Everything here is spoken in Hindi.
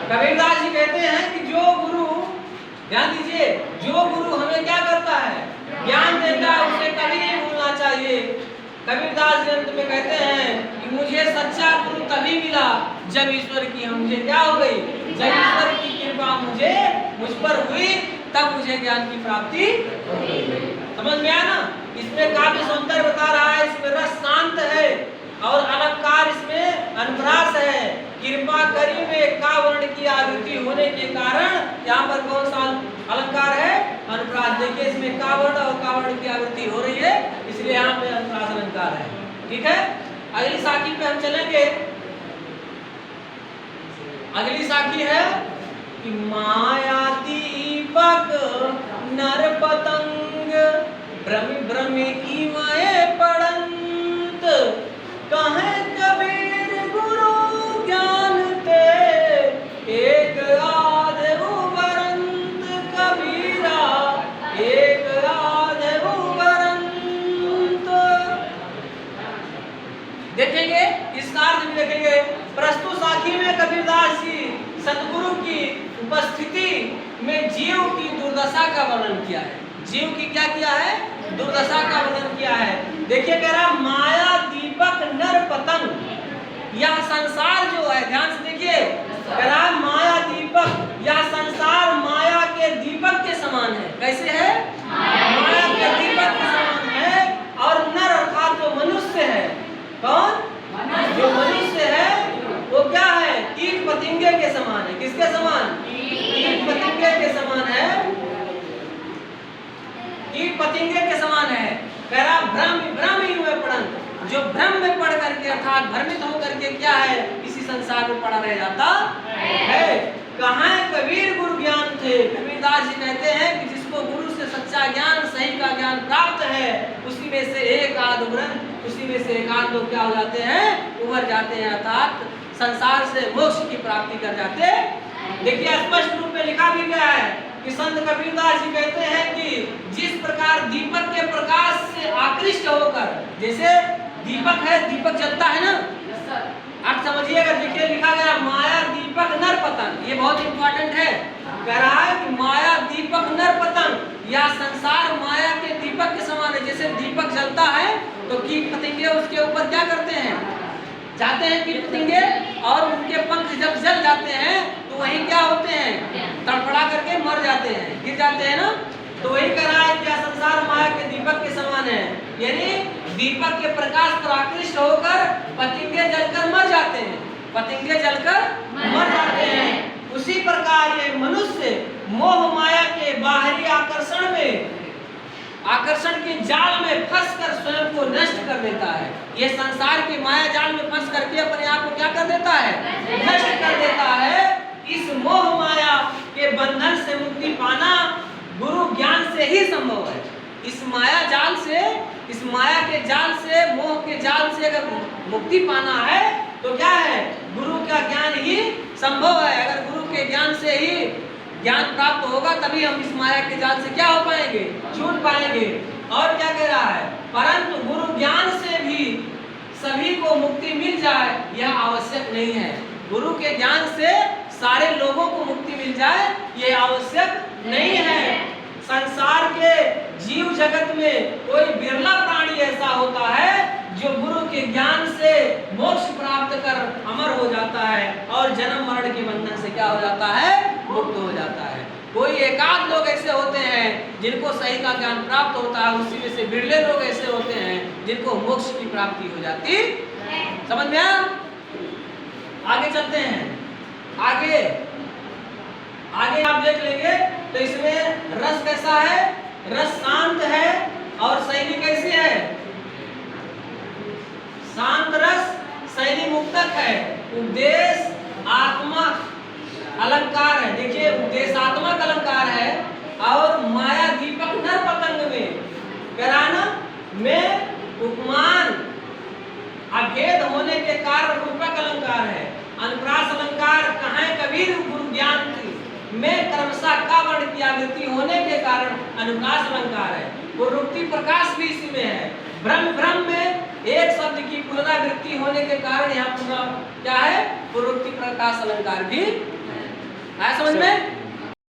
कबीरदास जी कहते हैं कि जो गुरु, ध्यान दीजिए, जो गुरु हमें क्या करता है, ज्ञान देता है, उसे कभी नहीं भूलना चाहिए। कबीरदास जी अंत में कहते हैं कि मुझे सच्चा गुरु तभी मिला जब ईश्वर की मुझे क्या हो गई, जब ईश्वर की कृपा मुझ पर हुई, तब मुझे ज्ञान की प्राप्ति हो गई। समझ में आया ना? इसमें काव्य सौंदर्य बता रहा है, इसमें रस शांत है और अलंकार इसमें अनुप्रास है। कृपा करी में का वर्ण की आवृत्ति होने के कारण यहाँ पर कौन सा अलंकार है, अनुप्रास। देखिए इसमें का वर्ण और का वर्ण की आवृत्ति हो रही है, इसलिए यहाँ पे अनुप्रास अलंकार है। ठीक है, अगली साखी पे हम चलेंगे। अगली साखी है कि माया दीपक नर पतंग भ्रमि भ्रमि इवए पड़ंत, कहे कबीर गुरु ज्ञान ते एक आध उबरंत, कबीरा एक आध उबरंत। देखेंगे इसका अर्थ भी देखेंगे। प्रस्तुत साखी में कबीरदास जी सतगुरु की उपस्थिति में जीव की दुर्दशा का वर्णन किया है। जीव की क्या किया है, दुर्दशा का वर्णन किया है। देखिए कह रहा माया दीपक नर पतंग, यह संसार जो है, ध्यान से देखिए, कह रहा माया दीपक, यह संसार माया के दीपक के समान है। कैसे है, माया के दीपक के समान है। और नर अर्थात जो मनुष्य है, कौन, जो मनुष्य है वो क्या है, कीट पतंगे के समान है। किसके समान, कीट पतंगे के समान है, कीट पतंगे के समान है। कह रहा भ्रम भ्रम ही हुए पड़ंत, जो भ्रम में पड़ करके अर्थात भ्रमित होकर के क्या है, इसी संसार में पड़ा रह जाता है। कहाँ कबीर गुरु ज्ञान थे। कबीरदास जी कहते हैं कि जिसको गुरु से सच्चा ज्ञान, सही का ज्ञान प्राप्त है, उसी में से एक आध उभरन, उसी में से एक आध लोग क्या हो जाते हैं, उभर जाते हैं, अर्थात संसार से मोक्ष की प्राप्ति कर जाते हैं। देखिए स्पष्ट रूप में लिखा भी गया है कि संत कबीरदास जी कहते हैं कि जिस प्रकार दीपक के प्रकाश से आकृष्ट होकर, जैसे दीपक है, दीपक जलता है ना, आप समझिएगा। देखिए लिखा गया माया दीपक नर पतंग, ये बहुत इंपॉर्टेंट है। कह रहा है कि माया दीपक नर पतंग, या संसार माया के दीपक के समान है। जैसे दीपक जलता है तो कीट पतंगे उसके ऊपर क्या करते हैं, जाते हैं कीट पतंगे, और उनके पंख जब जल जाते हैं तो वही क्या होते हैं, तड़फड़ा करके मर जाते हैं, गिर जाते हैं ना। तो वही कह रहा है कि संसार माया के दीपक के समान है, यानी दीपक के प्रकाश पर आकृष्ट होकर पतंगे जलकर मर जाते हैं, पतंगे जलकर मर जाते हैं। उसी प्रकार ये मनुष्य मोह माया के बाहरी आकर्षण में, आकर्षण के जाल में फंसकर स्वयं को नष्ट कर देता है। ये संसार के माया जाल में फंस करके अपने आप को क्या कर देता है, नष्ट कर देता है। इस मोह माया के बंधन से मुक्ति पाना गुरु ज्ञान से ही संभव है। इस माया जाल से, इस माया के जाल से, मोह के जाल से अगर मुक्ति पाना है तो क्या है, गुरु का ज्ञान ही संभव है। अगर गुरु के ज्ञान से ही ज्ञान प्राप्त होगा तभी हम इस माया के जाल से क्या हो पाएंगे, छूट पाएंगे। और क्या कह रहा है, परंतु गुरु ज्ञान से भी सभी को मुक्ति मिल जाए यह आवश्यक नहीं है। गुरु के ज्ञान से सारे लोगों को मुक्ति मिल जाए ये आवश्यक नहीं है। संसार के जीव जगत में कोई बिरला प्राणी ऐसा होता है जो गुरु के ज्ञान से मोक्ष प्राप्त कर अमर हो जाता है और जन्म मरण के बंधन से क्या हो जाता है, मुक्त हो जाता है। कोई एकाध लोग ऐसे होते हैं जिनको सही का ज्ञान प्राप्त होता है, उसी में से बिरले लोग ऐसे होते हैं जिनको मोक्ष की प्राप्ति हो जाती। समझ में आया? आगे चलते हैं। आगे आगे आप देख लेंगे तो इसमें रस कैसा है, रस शांत है और शैली कैसी है, शांत रस, शैली मुक्तक है, उपदेश आत्मक अलंकार है। देखिए उपदेशात्मक अलंकार है और माया दीपक नर पतंग में कराना में उपमान अभेद होने के कारण रूपक अलंकार है। अनुप्रास अलंकार कहाँ कबीर गुरु ज्ञान में क्रमशः का वर्ण की आवृत्ति होने के कारण अनुप्रास अलंकार है। वो रूपी प्रकाश भी इसी में है। ब्रह्म ब्रह्म में एक शब्द की पुनरावृत्ति होने के कारण यहाँ पुनः क्या है, वो रूपी प्रकाश अलंकार भी है। समझ में